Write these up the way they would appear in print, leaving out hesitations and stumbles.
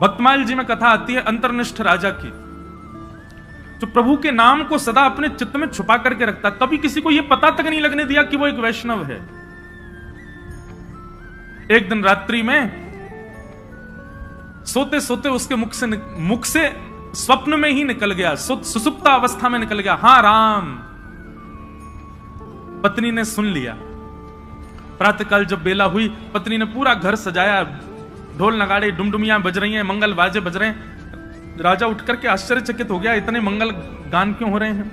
भक्तमाल जी में कथा आती है अंतर्निष्ठ राजा की, जो प्रभु के नाम को सदा अपने चित्त में छुपा करके रखता, कभी किसी को यह पता तक नहीं लगने दिया कि वो एक वैष्णव है। एक दिन रात्रि में सोते सोते उसके मुख से स्वप्न में ही निकल गया, सुसुप्ता अवस्था में निकल गया, हां राम। पत्नी ने सुन लिया। प्रातःकाल जब बेला हुई, पत्नी ने पूरा घर सजाया, ढोल नगाड़े डुमडुमियां बज रही हैं, मंगल बाजे बज रहे हैं। राजा उठ करके आश्चर्यचकित हो गया, इतने मंगल गान क्यों हो रहे हैं।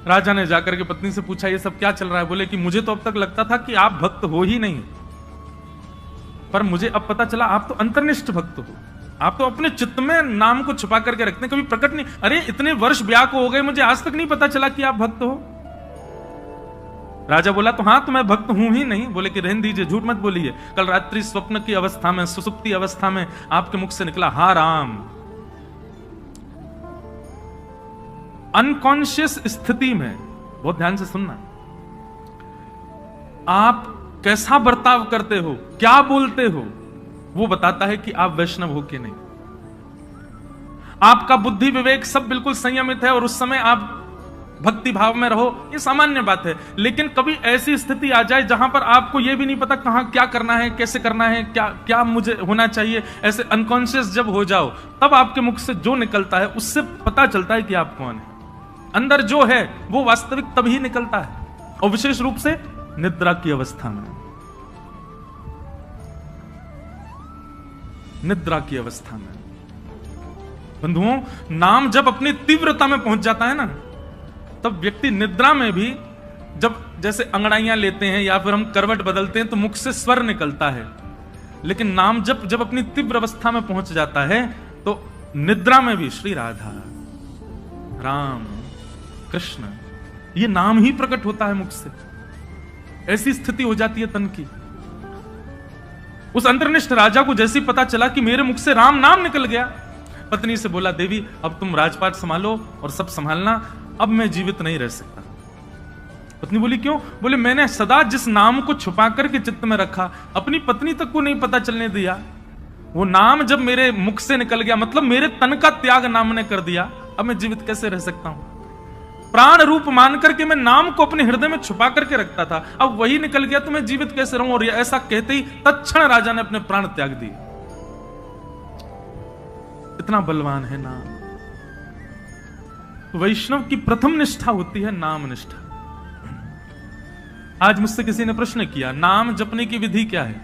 राजा ने जाकर के पत्नी से पूछा, ये सब क्या चल रहा है। बोले कि मुझे तो अब तक लगता था कि आप भक्त हो ही नहीं, पर मुझे अब पता चला आप तो अंतर्निष्ठ भक्त हो। आप तो अपने चित्त में नाम को छुपा करके रखते हैं, कभी प्रकट नहीं। अरे इतने वर्ष ब्याह को हो गए, मुझे आज तक नहीं पता चला कि आप भक्त हो। राजा बोला, तो हाँ, तो मैं भक्त हूं ही नहीं। बोले कि रहने दीजिए, झूठ मत बोलिए। कल रात्रि स्वप्न की अवस्था में, सुसुप्ति अवस्था में आपके मुख से निकला हा राम। अनकॉन्शियस स्थिति में, बहुत ध्यान से सुनना, आप कैसा बर्ताव करते हो, क्या बोलते हो, वो बताता है कि आप वैष्णव हो कि नहीं। आपका बुद्धि विवेक सब बिल्कुल संयमित है और उस समय आप भक्ति भाव में रहो, ये सामान्य बात है। लेकिन कभी ऐसी स्थिति आ जाए जहां पर आपको यह भी नहीं पता कहां क्या करना है, कैसे करना है, क्या क्या मुझे होना चाहिए, ऐसे अनकॉन्शियस जब हो जाओ, तब आपके मुख से जो निकलता है उससे पता चलता है कि आप कौन है। अंदर जो है वो वास्तविक तभी निकलता है, और विशेष रूप से निद्रा की अवस्था में। निद्रा की अवस्था में बंधुओं, नाम जब अपनी तीव्रता में पहुंच जाता है ना, तब व्यक्ति निद्रा में भी, जब जैसे अंगड़ाइयां लेते हैं या फिर हम करवट बदलते हैं तो मुख से स्वर निकलता है, लेकिन नाम जब अपनी तीव्र अवस्था में पहुंच जाता है तो निद्रा में भी श्री राधा, राम, कृष्ण, ये नाम ही प्रकट होता है मुख से। ऐसी स्थिति हो जाती है तन की। उस अंतर्निष्ठ राजा को जैसे पता चला कि मेरे मुख से राम नाम निकल गया, पत्नी से बोला, देवी अब तुम राजपाट संभालो और सब संभालना, अब मैं जीवित नहीं रह सकता। पत्नी बोली, क्यों? बोले, मैंने सदा जिस नाम को छुपा करके चित्त में रखा, अपनी पत्नी तक को नहीं पता चलने दिया, वो नाम जब मेरे मुख से निकल गया, मतलब मेरे तन का त्याग नाम ने कर दिया, अब मैं जीवित कैसे रह सकता हूं। प्राण रूप मान करके मैं नाम को अपने हृदय में छुपा करके रखता था, अब वही निकल गया तो मैं जीवित कैसे रहूं। और ऐसा कहते ही तत्क्षण राजा ने अपने प्राण त्याग दिए। इतना बलवान है नाम। वैष्णव की प्रथम निष्ठा होती है नाम निष्ठा। आज मुझसे किसी ने प्रश्न किया, नाम जपने की विधि क्या है?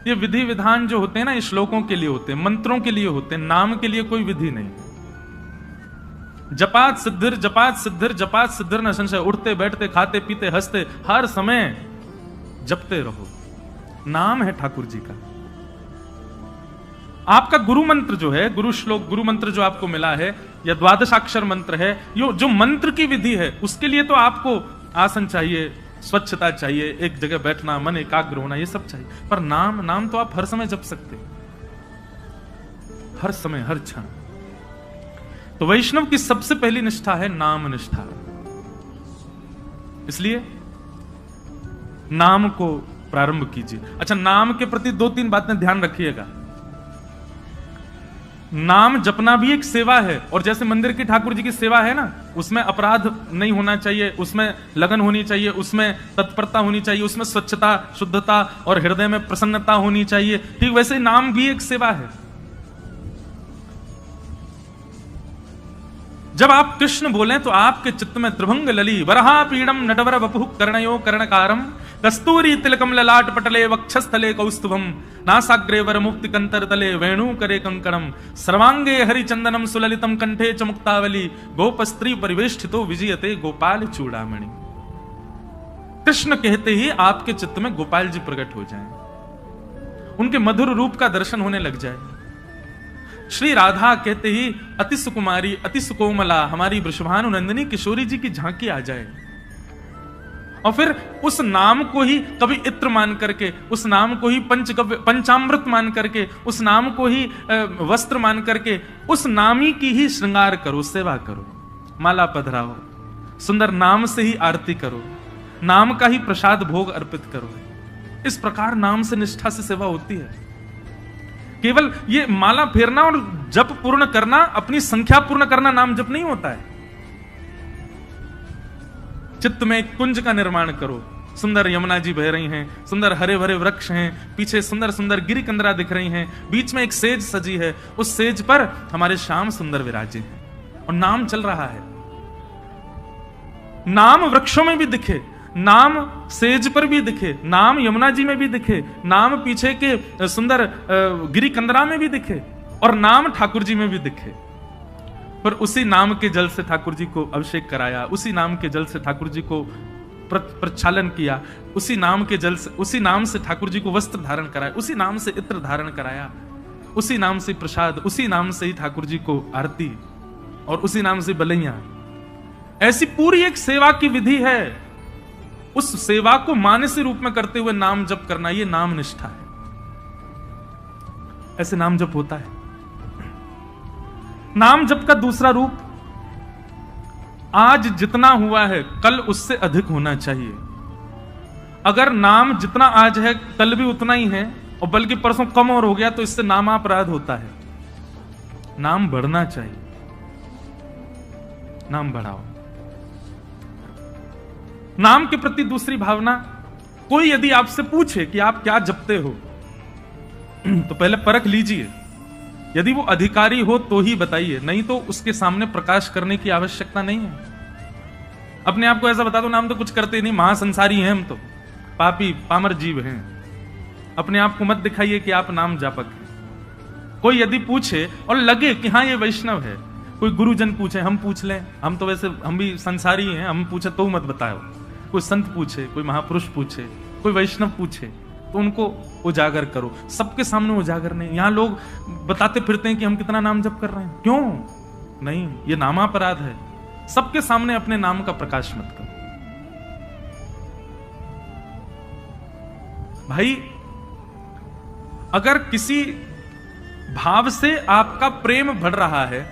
ये विधि विधान जो होते हैं ना, ये श्लोकों के लिए होते हैं, मंत्रों के लिए होते हैं, नाम के लिए कोई विधि नहीं। जपात सिद्धिर, जपात सिद्धिर, जपात सिद्धिर न संशय। उठते बैठते खाते पीते हंसते हर समय जपते रहो। नाम है ठाकुर जी का। आपका गुरु मंत्र जो है, गुरु श्लोक, गुरु मंत्र जो आपको मिला है, या द्वादशाक्षर मंत्र है, जो मंत्र की विधि है, उसके लिए तो आपको आसन चाहिए, स्वच्छता चाहिए, एक जगह बैठना, मन एकाग्र होना, ये सब चाहिए। पर नाम तो आप हर समय जप सकते, हर समय, हर क्षण। तो वैष्णव की सबसे पहली निष्ठा है नाम निष्ठा। इसलिए नाम को प्रारंभ कीजिए। अच्छा, नाम के प्रति 2-3 बातें ध्यान रखिएगा। नाम जपना भी एक सेवा है, और जैसे मंदिर की ठाकुर जी की सेवा है ना, उसमें अपराध नहीं होना चाहिए, उसमें लगन होनी चाहिए, उसमें तत्परता होनी चाहिए, उसमें स्वच्छता, शुद्धता और हृदय में प्रसन्नता होनी चाहिए। ठीक वैसे नाम भी एक सेवा है। जब आप कृष्ण बोलें तो आपके चित्त में त्रिभंग लली, वरहा पीड़म नटवर वपुः कर्णयो कर्णकारम, कस्तूरी तिलकम ललाट पटले वक्षस्थले कौस्तुभम, नासाग्रे वर मुक्ति कंतर तले वेणु करे कंकणम, सर्वांगे हरिचंदनम सुललितम कंठे च मुक्तावली, गोप स्त्री परिवेष्टितो विजयते गोपाल चूड़ामणि। कृष्ण कहते ही आपके चित्त में गोपाल जी प्रकट हो जाएं, उनके मधुर रूप का दर्शन होने लग जाए। श्री राधा कहते ही अति सुकुमारी, अति सुकोमला हमारी वृषभानु नंदिनी किशोरी जी की झांकी आ जाए। और फिर उस नाम को ही कभी इत्र मान करके, उस नाम को ही पंचामृत मान करके, उस नाम को ही वस्त्र मान करके, उस नामी की ही श्रृंगार करो, सेवा करो, माला पधराओ, सुंदर नाम से ही आरती करो, नाम का ही प्रसाद भोग अर्पित करो। इस प्रकार नाम से निष्ठा से सेवा होती है। केवल ये माला फेरना और जप पूर्ण करना, अपनी संख्या पूर्ण करना नाम जप नहीं होता है। चित्त में एक कुंज का निर्माण करो, सुंदर यमुना जी बह रही हैं, सुंदर हरे भरे वृक्ष हैं, पीछे सुंदर सुंदर गिरी कंदरा दिख रही हैं, बीच में एक सेज सजी है, उस सेज पर हमारे श्याम सुंदर विराजे हैं और नाम चल रहा है। नाम वृक्षों में भी दिखे, नाम सेज पर भी दिखे, नाम यमुना जी में भी दिखे, नाम पीछे के सुंदर गिरी कंदरा में भी दिखे और नाम ठाकुर जी में भी दिखे। पर उसी नाम के जल से ठाकुर जी को अभिषेक कराया, उसी नाम के जल से ठाकुर जी को प्रक्षालन किया, उसी नाम के जल से, उसी नाम से ठाकुर जी को वस्त्र धारण कराया, उसी नाम से इत्र धारण कराया, उसी नाम से प्रसाद, उसी नाम से ही ठाकुर जी को आरती और उसी नाम से बलैया। ऐसी पूरी एक सेवा की विधि है। उस सेवा को मानसी रूप में करते हुए नाम जप करना, यह नाम निष्ठा है। ऐसे नाम जप होता है। नाम जप का दूसरा रूप, आज जितना हुआ है कल उससे अधिक होना चाहिए। अगर नाम जितना आज है कल भी उतना ही है और बल्कि परसों कम और हो गया तो इससे नामापराध होता है। नाम बढ़ना चाहिए, नाम बढ़ाओ। नाम के प्रति दूसरी भावना, कोई यदि आपसे पूछे कि आप क्या जपते हो तो पहले परख लीजिए। यदि वो अधिकारी हो तो ही बताइए, नहीं तो उसके सामने प्रकाश करने की आवश्यकता नहीं है। अपने आप को ऐसा बता दो, नाम तो कुछ करते नहीं, महासंसारी हैं हम, तो पापी पामर जीव हैं। अपने आप को मत दिखाइए कि आप नाम जापक हैं। कोई यदि पूछे और लगे कि हाँ ये वैष्णव है, कोई गुरुजन पूछे, हम पूछ लें, हम तो वैसे हम भी संसारी हैं, हम पूछे तो मत बताओ। कोई संत पूछे, कोई महापुरुष पूछे, कोई वैष्णव पूछे तो उनको उजागर करो। सबके सामने उजागर नहीं। यहां लोग बताते फिरते हैं कि हम कितना नाम जप कर रहे हैं, क्यों नहीं, ये नामापराध है। सबके सामने अपने नाम का प्रकाश मत करो। भाई अगर किसी भाव से आपका प्रेम बढ़ रहा है,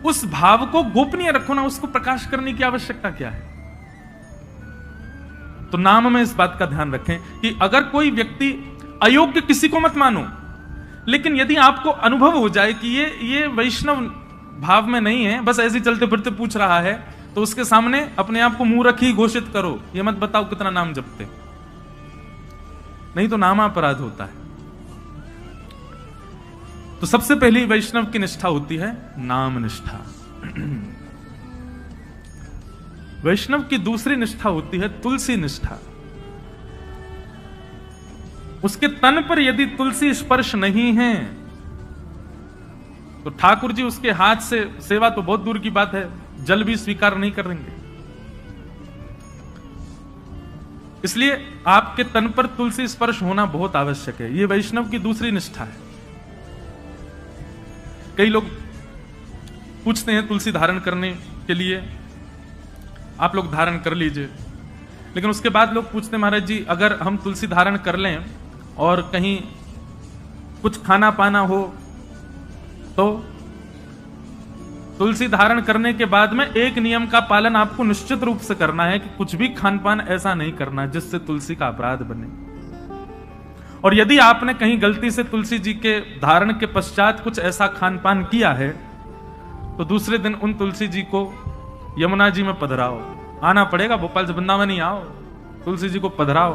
उस भाव को गोपनीय रखो ना, उसको प्रकाश करने की आवश्यकता क्या है। तो नाम में इस बात का ध्यान रखें कि अगर कोई व्यक्ति अयोग्य, किसी को मत मानो, लेकिन यदि आपको अनुभव हो जाए कि ये वैष्णव भाव में नहीं है, बस ऐसे चलते फिरते पूछ रहा है, तो उसके सामने अपने आप को मूर्ख ही घोषित करो। ये मत बताओ कितना नाम जपते, नहीं तो नामापराध होता है। तो सबसे पहली वैष्णव की निष्ठा होती है नाम निष्ठा। वैष्णव की दूसरी निष्ठा होती है तुलसी निष्ठा। उसके तन पर यदि तुलसी स्पर्श नहीं है तो ठाकुर जी उसके हाथ से सेवा तो बहुत दूर की बात है, जल भी स्वीकार नहीं करेंगे। इसलिए आपके तन पर तुलसी स्पर्श होना बहुत आवश्यक है। यह वैष्णव की दूसरी निष्ठा है। कई लोग पूछते हैं तुलसी धारण करने के लिए, आप लोग धारण कर लीजिए, लेकिन उसके बाद लोग पूछते हैं महाराज जी अगर हम तुलसी धारण कर लें और कहीं कुछ खाना पाना हो तो? तुलसी धारण करने के बाद में एक नियम का पालन आपको निश्चित रूप से करना है कि कुछ भी खान पान ऐसा नहीं करना जिससे तुलसी का अपराध बने। और यदि आपने कहीं गलती से तुलसी जी के धारण के पश्चात कुछ ऐसा खान पान किया है तो दूसरे दिन उन तुलसी जी को यमुना जी में पधराओ। आना पड़ेगा, भोपाल से वृंदावन ही आओ, तुलसी जी को पधराओ,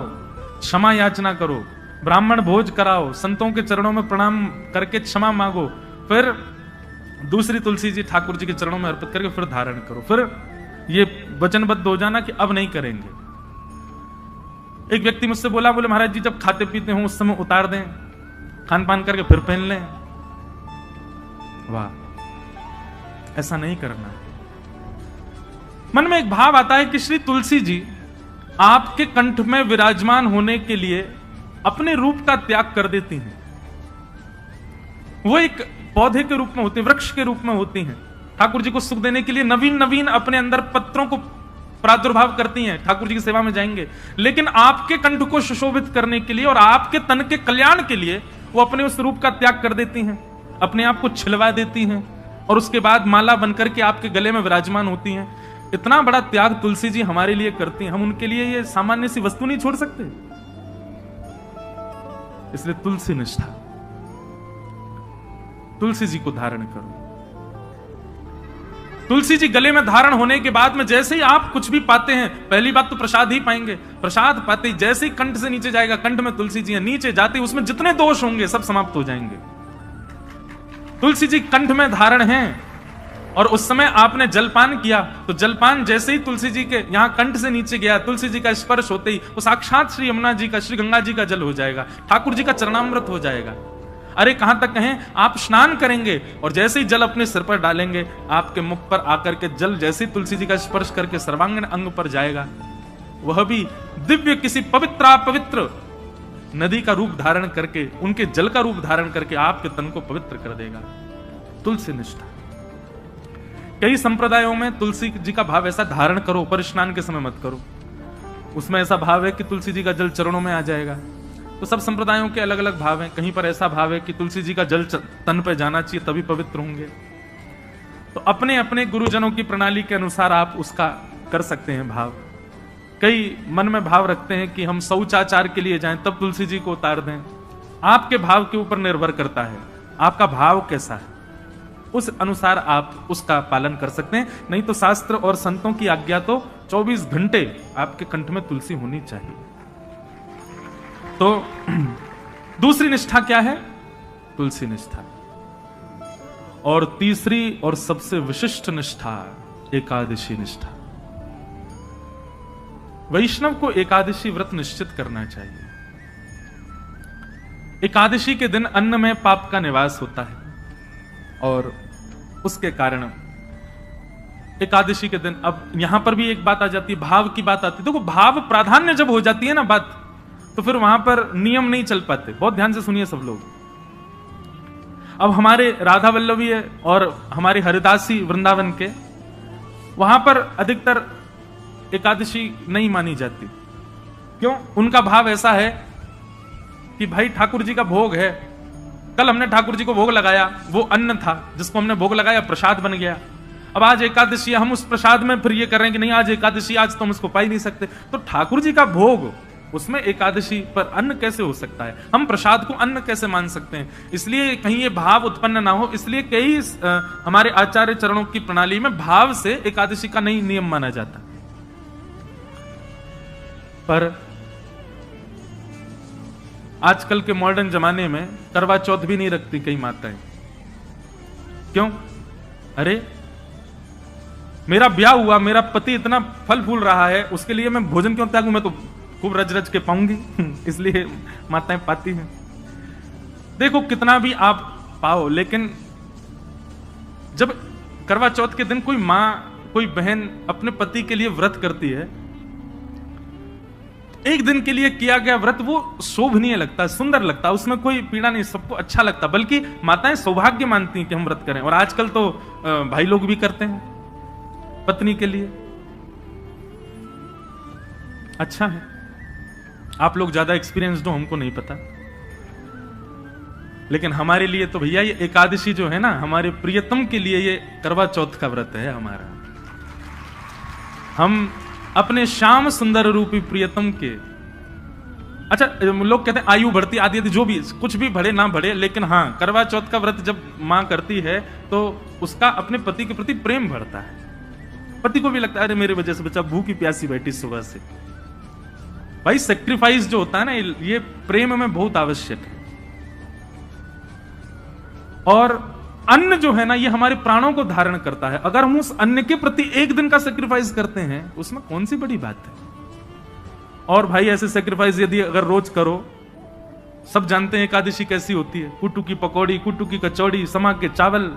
क्षमा याचना करो, ब्राह्मण भोज कराओ, संतों के चरणों में प्रणाम करके क्षमा मांगो, फिर दूसरी तुलसी जी ठाकुर जी के चरणों में अर्पित करके फिर धारण करो। फिर ये वचनबद्ध हो जाना कि अब नहीं करेंगे। एक व्यक्ति मुझसे बोला, बोले महाराज जी जब खाते पीते हो उस समय उतार दें, खान पान करके फिर पहन लें। वाह, ऐसा नहीं करना है। मन में एक भाव आता है कि श्री तुलसी जी आपके कंठ में विराजमान होने के लिए अपने रूप का त्याग कर देती हैं। वो एक पौधे के रूप में होती है, वृक्ष के रूप में होती हैं। ठाकुर जी को सुख देने के लिए नवीन नवीन अपने अंदर पत्रों को प्रादुर्भाव करती हैं, ठाकुर जी की सेवा में जाएंगे। लेकिन आपके कंठ को सुशोभित करने के लिए और आपके तन के कल्याण के लिए वो अपने उस रूप का त्याग कर देती हैं, अपने आप को छिलवा देती हैं और उसके बाद माला बनकर के आपके गले में विराजमान होती हैं। इतना बड़ा त्याग तुलसी जी हमारे लिए करती हैं, हम उनके लिए ये सामान्य सी वस्तु नहीं छोड़ सकते। इसलिए तुलसी निष्ठा, तुलसी जी को धारण करो। तुलसी जी गले में धारण होने के बाद में जैसे ही आप कुछ भी पाते हैं, पहली बात तो प्रसाद ही पाएंगे। प्रसाद पाते ही जैसे ही कंठ से नीचे जाएगा, कंठ में तुलसी जी है, नीचे जाते ही उसमें जितने दोष होंगे सब समाप्त हो जाएंगे। तुलसी जी कंठ में धारण हैं, और उस समय आपने जलपान किया तो जलपान जैसे ही तुलसी जी के यहां कंठ से नीचे गया, तुलसी जी का स्पर्श होते ही वो साक्षात श्री यमुना जी का, श्री गंगा जी का जल हो जाएगा, ठाकुर जी का चरणामृत हो जाएगा। अरे कहां तक कहें, आप स्नान करेंगे और जैसे ही जल अपने सिर पर डालेंगे, आपके मुख पर आकर के जल जैसे ही तुलसी जी का स्पर्श करके सर्वांगीण अंग पर जाएगा, वह भी दिव्य किसी पवित्र नदी का रूप धारण करके, उनके जल का रूप धारण करके आपके तन को पवित्र कर देगा। तुलसी निष्ठा। कई संप्रदायों में तुलसी जी का भाव ऐसा धारण करो, पर स्नान के समय मत करो। उसमें ऐसा भाव है कि तुलसी जी का जल चरणों में आ जाएगा। तो सब संप्रदायों के अलग अलग भाव हैं। कहीं पर ऐसा भाव है कि तुलसी जी का जल तन पे जाना चाहिए तभी पवित्र होंगे। तो अपने अपने गुरुजनों की प्रणाली के अनुसार आप उसका कर सकते हैं भाव। कई मन में भाव रखते हैं कि हम शौचाचार के लिए जाएं तब तुलसी जी को उतार दें। आपके भाव के ऊपर निर्भर करता है, आपका भाव कैसा है, उस अनुसार आप उसका पालन कर सकते हैं। नहीं तो शास्त्र और संतों की आज्ञा तो 24 घंटे आपके कंठ में तुलसी होनी चाहिए। तो दूसरी निष्ठा क्या है? तुलसी निष्ठा। और तीसरी और सबसे विशिष्ट निष्ठा एकादशी निष्ठा। वैष्णव को एकादशी व्रत निश्चित करना चाहिए। एकादशी के दिन अन्न में पाप का निवास होता है और उसके कारण एकादशी के दिन, अब यहां पर भी एक बात आ जाती है, भाव की बात आती है। देखो भाव प्राधान्य जब हो जाती है ना बात, तो फिर वहां पर नियम नहीं चल पाते। बहुत ध्यान से सुनिए सब लोग। अब हमारे राधा वल्लभी है और हमारे हरिदासी वृंदावन के, वहां पर अधिकतर एकादशी नहीं मानी जाती। क्यों? उनका भाव ऐसा है कि भाई ठाकुर जी का भोग है, कल हमने ठाकुर जी को भोग लगाया, वो अन्न था जिसको हमने भोग लगाया, प्रसाद बन गया। अब आज एकादशी, हम उस प्रसाद में फिर ये कर रहे हैं कि नहीं आज एकादशी, आज तो हम उसको पा ही नहीं सकते। तो ठाकुर जी का भोग, उसमें एकादशी पर अन्न कैसे हो सकता है? हम प्रसाद को अन्न कैसे मान सकते हैं? इसलिए कहीं ये भाव उत्पन्न ना हो, इसलिए कई हमारे आचार्य चरणों की प्रणाली में भाव से एकादशी का नहीं नियम माना जाता। पर आजकल के मॉडर्न जमाने में करवा चौथ भी नहीं रखती कई माताएं। क्यों? अरे मेरा ब्याह हुआ, मेरा पति इतना फल फूल रहा है, उसके लिए मैं भोजन क्यों त्यागूं? मैं तो खूब रज रज के पाऊंगी। इसलिए माताएं पाती हैं। देखो कितना भी आप पाओ, लेकिन जब करवा चौथ के दिन कोई मां, कोई बहन अपने पति के लिए व्रत करती है, एक दिन के लिए किया गया व्रत वो शोभनीय लगता, सुंदर लगता, उसमें कोई पीड़ा नहीं, सबको अच्छा लगता। बल्कि माताएं सौभाग्य मानती हैं कि हम व्रत करें। और आजकल तो भाई लोग भी करते हैं पत्नी के लिए। अच्छा है, आप लोग ज्यादा एक्सपीरियंस्ड हो, हमको नहीं पता। लेकिन हमारे लिए तो भैया ये एकादशी जो है ना, हमारे प्रियतम के लिए ये करवा चौथ का व्रत है हमारा। हम अपने श्याम सुंदर रूपी प्रियतम के, अच्छा लोग कहते हैं आयु बढ़ती आदि आदि, जो भी कुछ भी बढ़े ना बढ़े, लेकिन हाँ करवा चौथ का व्रत जब मां करती है तो उसका अपने पति के प्रति प्रेम बढ़ता है। पति को भी लगता है अरे मेरे वजह से बच्चा भूखी प्यासी बैठी सुबह से। भाई सेक्रीफाइस जो होता है ना, ये प्रेम में बहुत आवश्यक है। और अन्न जो है ना, ये हमारे प्राणों को धारण करता है। अगर हम उस अन्न के प्रति एक दिन का सेक्रीफाइस करते हैं, उसमें कौन सी बड़ी बात है? और भाई ऐसे सेक्रीफाइस यदि अगर रोज करो, सब जानते हैं एकादशी कैसी होती है। कुट्टू की पकौड़ी, कुट्टू की कचौड़ी, समा के चावल,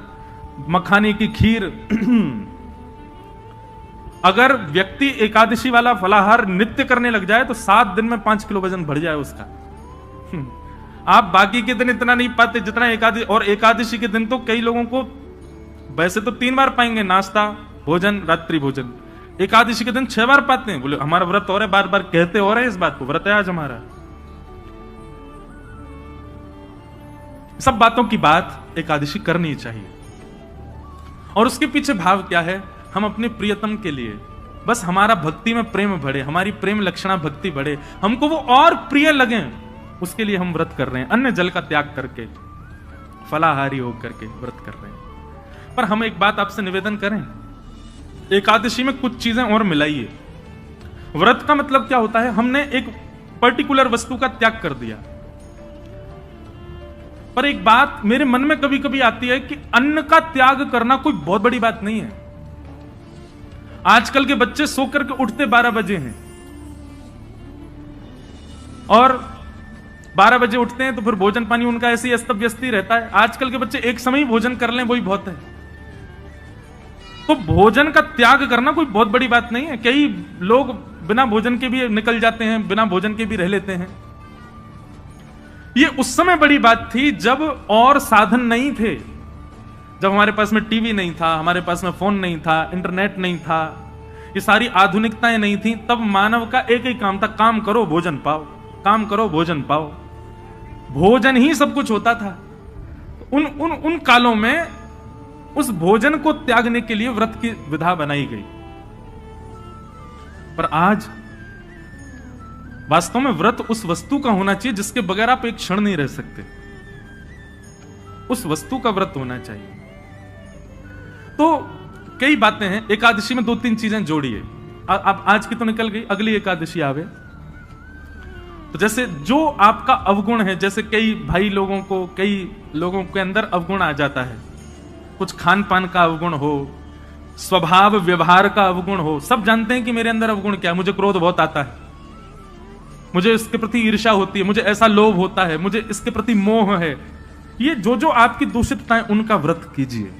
मखाने की खीर। अगर व्यक्ति एकादशी वाला फलाहार नित्य करने लग जाए तो 7 दिन में 5 किलो वजन बढ़ जाए उसका। आप बाकी के दिन इतना नहीं पाते जितना एकादशी। और एकादशी के दिन तो कई लोगों को वैसे तो 3 बार पाएंगे, नाश्ता, भोजन, रात्रि भोजन। एकादशी के दिन 6 बार पाते हैं। बोले हमारा व्रत हो रहा है, बार बार कहते हो रहे हैं इस बात को, व्रत है आज हमारा। सब बातों की बात एकादशी करनी चाहिए। और उसके पीछे भाव क्या है? हम अपने प्रियतम के लिए बस हमारा भक्ति में प्रेम बढ़े, हमारी प्रेम लक्षणा भक्ति बढ़े, हमको वो और प्रिय लगे। उसके लिए हम व्रत कर रहे हैं, अन्न जल का त्याग करके, फलाहारी होकर के व्रत कर रहे हैं। पर हम एक बात आपसे निवेदन करें, एकादशी में कुछ चीजें और मिलाइए। व्रत का मतलब क्या होता है? हमने एक पर्टिकुलर वस्तु का त्याग कर दिया। पर एक बात मेरे मन में कभी कभी आती है कि अन्न का त्याग करना कोई बहुत बड़ी बात नहीं है। आजकल के बच्चे सो करके उठते 12 बजे हैं, और 12 बजे उठते हैं तो फिर भोजन पानी उनका ऐसे ही अस्त व्यस्त ही रहता है। आजकल के बच्चे एक समय ही भोजन कर लें वही बहुत है। तो भोजन का त्याग करना कोई बहुत बड़ी बात नहीं है। कई लोग बिना भोजन के भी निकल जाते हैं, बिना भोजन के भी रह लेते हैं। ये उस समय बड़ी बात थी जब और साधन नहीं थे, जब हमारे पास में टीवी नहीं था, हमारे पास में फोन नहीं था, इंटरनेट नहीं था, ये सारी आधुनिकताएं नहीं थी। तब मानव का एक ही काम था, काम करो भोजन पाओ, काम करो भोजन पाओ। भोजन ही सब कुछ होता था। उन कालों में उस भोजन को त्यागने के लिए व्रत की विधा बनाई गई। पर आज वास्तव में व्रत उस वस्तु का होना चाहिए जिसके बगैर आप एक क्षण नहीं रह सकते। उस वस्तु का व्रत होना चाहिए। तो कई बातें हैं। एकादशी में 2-3 चीजें जोड़िए। अब आज की तो निकल गई, अगली एकादशी आवे तो जैसे जो आपका अवगुण है, जैसे कई भाई लोगों को, कई लोगों के अंदर अवगुण आ जाता है, कुछ खान पान का अवगुण हो, स्वभाव व्यवहार का अवगुण हो। सब जानते हैं कि मेरे अंदर अवगुण क्या है। मुझे क्रोध बहुत आता है, मुझे इसके प्रति ईर्ष्या होती है, मुझे ऐसा लोभ होता है, मुझे इसके प्रति मोह है। ये जो आपकी दूषितताएं, उनका व्रत कीजिए।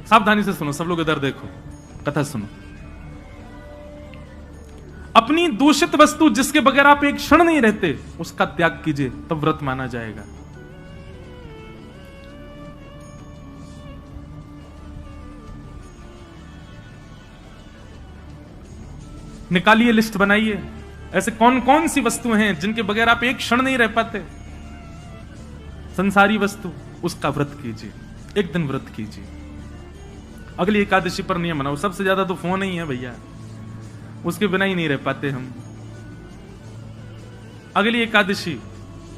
सावधानी से सुनो, सब लोग इधर देखो, कथा सुनो। अपनी दूषित वस्तु जिसके बगैर आप एक क्षण नहीं रहते, उसका त्याग कीजिए, तब व्रत माना जाएगा। निकालिए, लिस्ट बनाइए, ऐसे कौन कौन सी वस्तुएं हैं जिनके बगैर आप एक क्षण नहीं रह पाते। संसारी वस्तु, उसका व्रत कीजिए, एक दिन व्रत कीजिए। अगली एकादशी पर नियम बनाओ। सबसे ज्यादा तो फोन ही है भैया, उसके बिना ही नहीं रह पाते हम। अगली एकादशी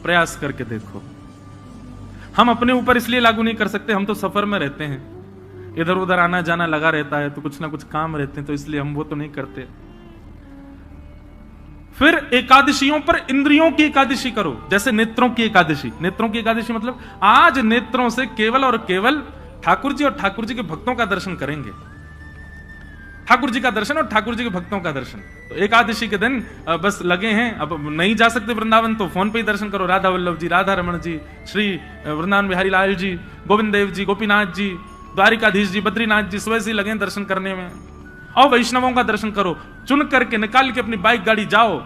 प्रयास करके देखो। हम अपने ऊपर इसलिए लागू नहीं कर सकते, हम तो सफर में रहते हैं, इधर उधर आना जाना लगा रहता है, तो कुछ ना कुछ काम रहते हैं, तो इसलिए हम वो तो नहीं करते। फिर एकादशियों पर इंद्रियों की एकादशी करो, जैसे नेत्रों की एकादशी। नेत्रों की एकादशी मतलब आज नेत्रों से केवल और केवल ठाकुर जी और ठाकुर जी के भक्तों का दर्शन करेंगे। ठाकुर जी का दर्शन और ठाकुर जी के भक्तों का दर्शन। तो एकादशी के दिन बस लगे हैं, अब नहीं जा सकते वृंदावन तो फोन पे ही दर्शन करो। राधा वल्लभ जी, राधा रमण जी, श्री वृंदावन बिहारी लाल जी, गोविंद देव जी, गोपीनाथ जी, द्वारिकाधीश जी, बद्रीनाथ जी, सुबह से लगे दर्शन करने में। और वैष्णवों का दर्शन करो, चुन करके निकाल के अपनी बाइक गाड़ी जाओ,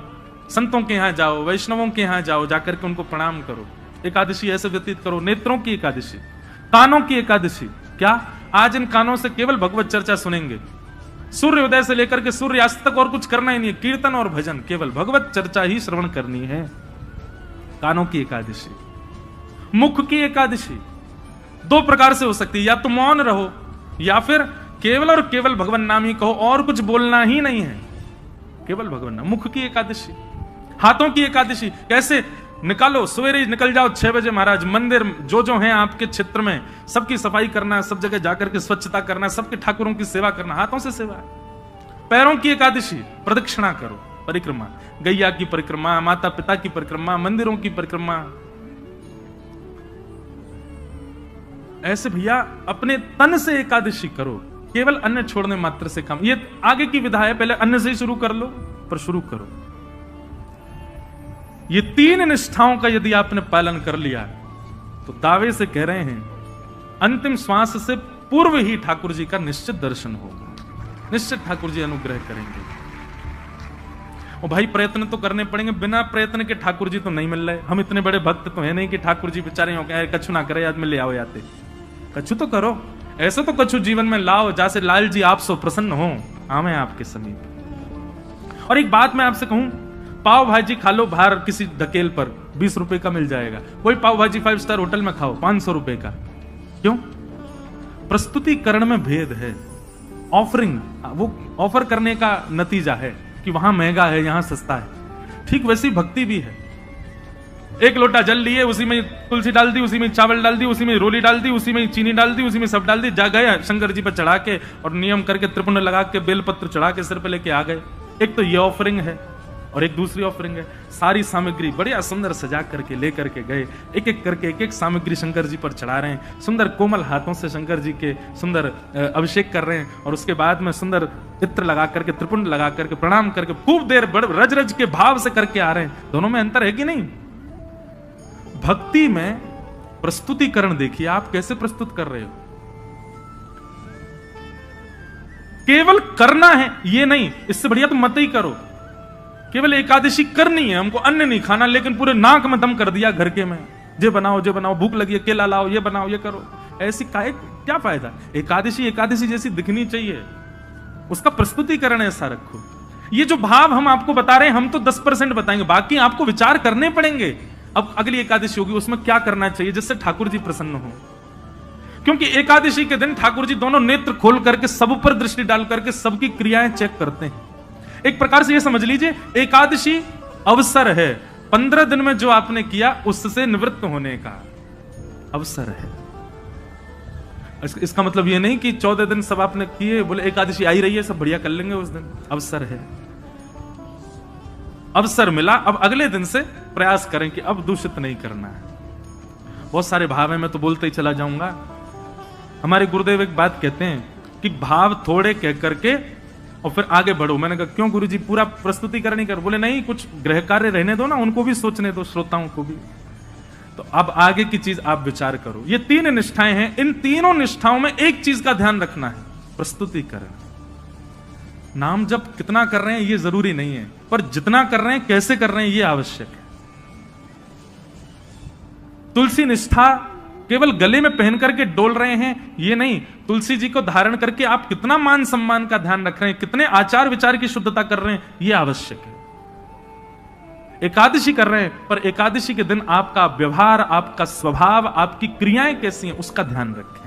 संतों के यहां जाओ, वैष्णवों के यहां जाओ, जाकर के उनको प्रणाम करो। एकादशी ऐसे व्यतीत करो। नेत्रों की एकादशी। कानों की एकादशी क्या? आज इन कानों से केवल भगवत चर्चा सुनेंगे। सूर्योदय से लेकर के सूर्यास्त तक और कुछ करना ही नहीं है। कीर्तन और भजन, केवल भगवत चर्चा ही श्रवण करनी है। कानों की एकादशी। मुख की एकादशी 2 प्रकार से हो सकती है, या तो मौन रहो, या फिर केवल और केवल भगवान नाम ही कहो, और कुछ बोलना ही नहीं है, केवल भगवान नाम। मुख की एकादशी। हाथों की एकादशी कैसे? निकालो, सवेरे निकल जाओ 6 बजे महाराज, मंदिर जो हैं आपके क्षेत्र में सबकी सफाई करना, सब जगह जाकर के स्वच्छता करना, सबके ठाकुरों की सेवा करना, हाथों से सेवा। पैरों की एकादशी, प्रदक्षिणा करो, परिक्रमा, गैया की परिक्रमा, माता पिता की परिक्रमा, मंदिरों की परिक्रमा। ऐसे भैया अपने तन से एकादशी करो, केवल अन्न छोड़ने मात्र से काम। ये आगे की विधा है, पहले अन्न से ही शुरू कर लो, पर शुरू करो। ये 3 निष्ठाओं का यदि आपने पालन कर लिया तो दावे से कह रहे हैं अंतिम श्वास से पूर्व ही ठाकुर जी का निश्चित दर्शन होगा, निश्चित ठाकुर जी अनुग्रह करेंगे। और भाई प्रयत्न तो करने पड़ेंगे, बिना प्रयत्न के ठाकुर जी तो नहीं मिल रहे। हम इतने बड़े भक्त तो है नहीं कि ठाकुर जी बेचारे हो गए कछु ना करे, आज में ले आओ याते। कछु तो करो, ऐसे तो कछु जीवन में लाओ जैसे लाल जी आप सो प्रसन्न हो, आवे आपके समीप। और एक बात मैं आपसे कहूं, पाव भाजी खा लो बाहर किसी धकेल पर, 20 रुपए का मिल जाएगा। कोई पाव भाजी 5 स्टार होटल में खाओ 500 रुपए का। क्यों? प्रस्तुतिकरण में भेद है। ऑफरिंग, वो ऑफर करने का नतीजा है कि वहां महंगा है, यहां सस्ता है। ठीक वैसी भक्ति भी है। एक लोटा जल लिए, उसी में तुलसी डाल दी, उसी में चावल डाल दी, उसी में रोली डाल दी, उसी में चीनी डाल दी, उसी में सब डाल दी, जा गए शंकर जी पर चढ़ा के और नियम करके त्रिपुंड लगा के बेलपत्र चढ़ा के सिर पे लेके आ गए। एक तो ये ऑफरिंग है और एक दूसरी ऑफरिंग है। सारी सामग्री बढ़िया सुंदर सजा करके ले करके गए, एक एक करके एक एक सामग्री शंकर जी पर चढ़ा रहे हैं। सुंदर कोमल हाथों से शंकर जी के सुंदर अभिषेक कर रहे हैं और उसके बाद में सुंदर इत्र लगा करके त्रिपुंड लगा करके प्रणाम करके खूब देर रज रज के भाव से करके आ रहे हैं। दोनों में अंतर है कि नहीं? भक्ति में प्रस्तुतिकरण देखिए आप कैसे प्रस्तुत कर रहे हो। केवल करना है ये नहीं, इससे बढ़िया तुम मत ही करो। केवल एकादशी करनी है, हमको अन्न नहीं खाना, लेकिन पूरे नाक में दम कर दिया घर के में, जे बनाओ, भूख लगी है केला लाओ, ये बनाओ, ये करो। ऐसी क्या फायदा? एकादशी एकादशी जैसी दिखनी चाहिए, उसका प्रस्तुतिकरण ऐसा रखो। ये जो भाव हम आपको बता रहे हैं, हम तो 10% बताएंगे, बाकी आपको विचार करने पड़ेंगे। अब अगली एकादशी होगी, उसमें क्या करना चाहिए जिससे ठाकुर जी प्रसन्न हो। क्योंकि एकादशी के दिन ठाकुर जी दोनों नेत्र खोल करके सब पर दृष्टि डाल करके सबकी क्रियाएं चेक करते हैं। एक प्रकार से ये समझ लीजिए, एकादशी अवसर है, 15 दिन में जो आपने किया उससे निवृत्त होने का अवसर है। इसका मतलब ये नहीं कि 14 दिन सब आपने किए, बोले एकादशी आई रही है सब बढ़िया कर लेंगे उस दिन। अवसर है, अवसर मिला, अब अगले दिन से प्रयास करें कि अब दूषित नहीं करना है। बहुत सारे भाव हैं, मैं तो बोलते ही चला जाऊंगा। हमारे गुरुदेव एक बात कहते हैं कि भाव थोड़े कह करके और फिर आगे बढ़ो। मैंने कहा क्यों गुरुजी, पूरा प्रस्तुतिकरण ही कर? बोले नहीं, कुछ गृह कार्य रहने दो ना, उनको भी सोचने दो, श्रोताओं को भी। तो अब आगे की चीज आप विचार करो। ये 3 निष्ठाएं हैं, इन तीनों निष्ठाओं में एक चीज का ध्यान रखना है, प्रस्तुतिकरण। नाम जप कितना कर रहे हैं ये जरूरी नहीं है, पर जितना कर रहे हैं कैसे कर रहे हैं ये आवश्यक है। तुलसी निष्ठा केवल गले में पहन करके डोल रहे हैं ये नहीं, तुलसी जी को धारण करके आप कितना मान सम्मान का ध्यान रख रहे हैं, कितने आचार विचार की शुद्धता कर रहे हैं ये आवश्यक है। एकादशी कर रहे हैं, पर एकादशी के दिन आपका व्यवहार, आपका स्वभाव, आपकी क्रियाएं कैसी हैं उसका ध्यान रखें।